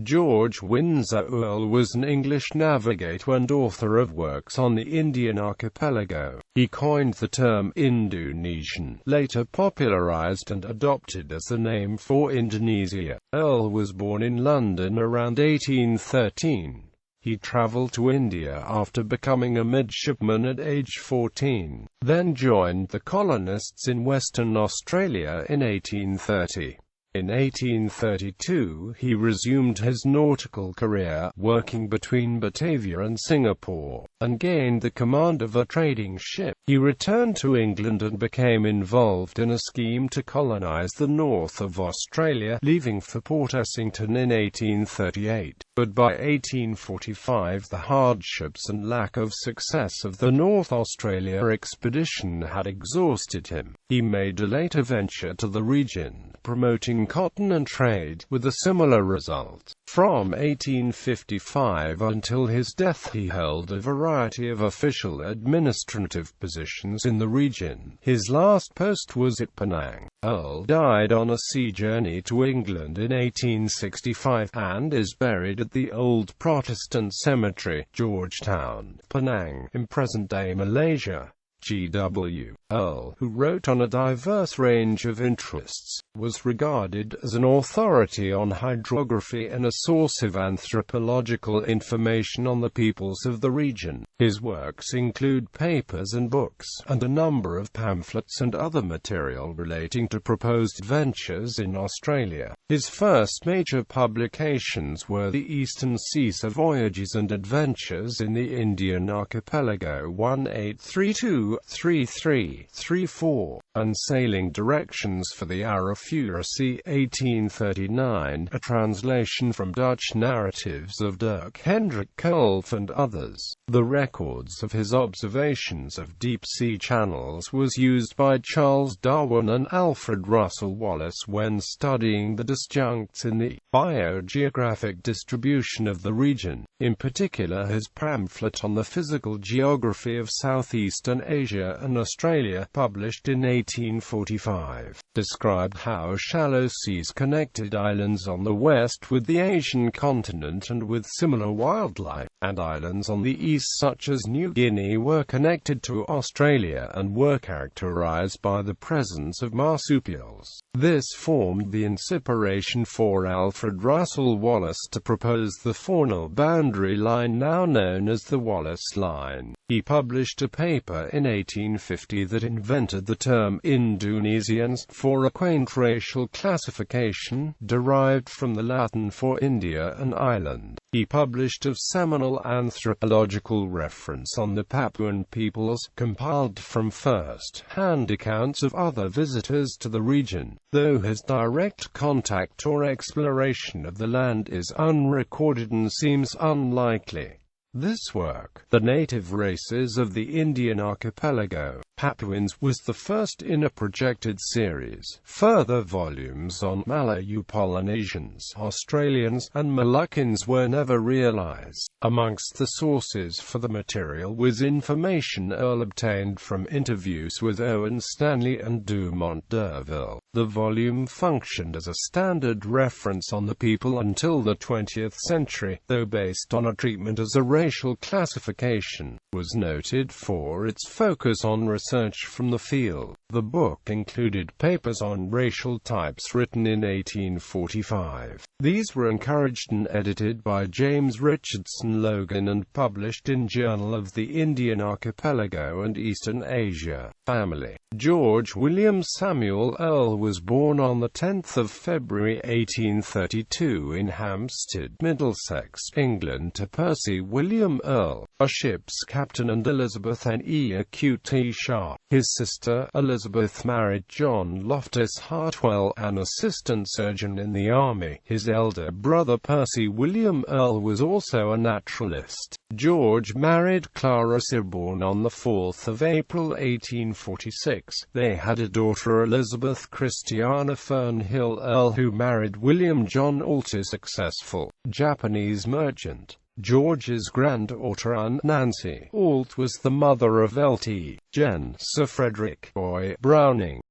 George Windsor Earl was an English navigator and author of works on the Indian Archipelago. He coined the term Indu-nesian, later popularised and adopted as the name for Indonesia. Earl was born in London around 1813. He travelled to India after becoming a midshipman at age 14, then joined the colonists in Western Australia in 1830. In 1832, he resumed his nautical career, working between Batavia and Singapore, and gained the command of a trading ship. He returned to England and became involved in a scheme to colonise the north of Australia, leaving for Port Essington in 1838. But by 1845 the hardships and lack of success of the North Australia expedition had exhausted him. He made a later venture to the region, promoting cotton and trade, with a similar result. From 1855 until his death he held a variety of official administrative positions in the region. His last post was at Penang. Earl died on a sea journey to England in 1865, and is buried at the Old Protestant Cemetery, Georgetown, Penang, in present-day Malaysia. G.W. Earl, who wrote on a diverse range of interests, was regarded as an authority on hydrography and a source of anthropological information on the peoples of the region. His works include papers and books, and a number of pamphlets and other material relating to proposed ventures in Australia. His first major publications were the Eastern Seas Voyages and Adventures in the Indian Archipelago 1832-33-34, and Sailing Directions for the Arafura Sea 1839, a translation from Dutch narratives of Dirk Hendrik Kulf and others. The records of his observations of deep-sea channels was used by Charles Darwin and Alfred Russel Wallace when studying the disjuncts in the biogeographic distribution of the region. In particular, his pamphlet on the physical geography of southeastern Asia and Australia, published in 1845, described how shallow seas connected islands on the west with the Asian continent and with similar wildlife, and islands on the east such as New Guinea were connected to Australia and were characterized by the presence of marsupials. This formed the inspiration for Alfred Russel Wallace to propose the faunal boundary line now known as the Wallace Line. He published a paper in 1850 that invented the term Indu-nesians for a quaint racial classification, derived from the Latin for India, an island. He published a seminal anthropological reference on the Papuan peoples, compiled from first-hand accounts of other visitors to the region, though his direct contact or exploration of the land is unrecorded and seems unlikely. This work, The Native Races of the Indian Archipelago, Papuans, was the first in a projected series. Further volumes on Malayo-Polynesians, Australians, and Moluccans were never realized. Amongst the sources for the material was information Earl obtained from interviews with Owen Stanley and Dumont d'Urville. The volume functioned as a standard reference on the people until the 20th century, though based on a treatment as a racial classification, was noted for its focus on research from the field. The book included papers on racial types written in 1845. These were encouraged and edited by James Richardson Logan and published in Journal of the Indian Archipelago and Eastern Asia. Family. George William Samuel Earl was born on the 10th of February 1832 in Hampstead, Middlesex, England, to Percy William Earl, a ship's captain, and Elizabeth N.E. Acute Sharp. His sister, Elizabeth, married John Loftus Hartwell, an assistant surgeon in the army. His elder brother Percy William Earl was also a naturalist. George married Clara Seaborn on the 4th of April 1846. They had a daughter, Elizabeth Christiana Fernhill Earl, who married William John Ault, a successful Japanese merchant. George's granddaughter Anne Nancy Ault was the mother of Lt. Gen. Sir Frederick Boy Browning.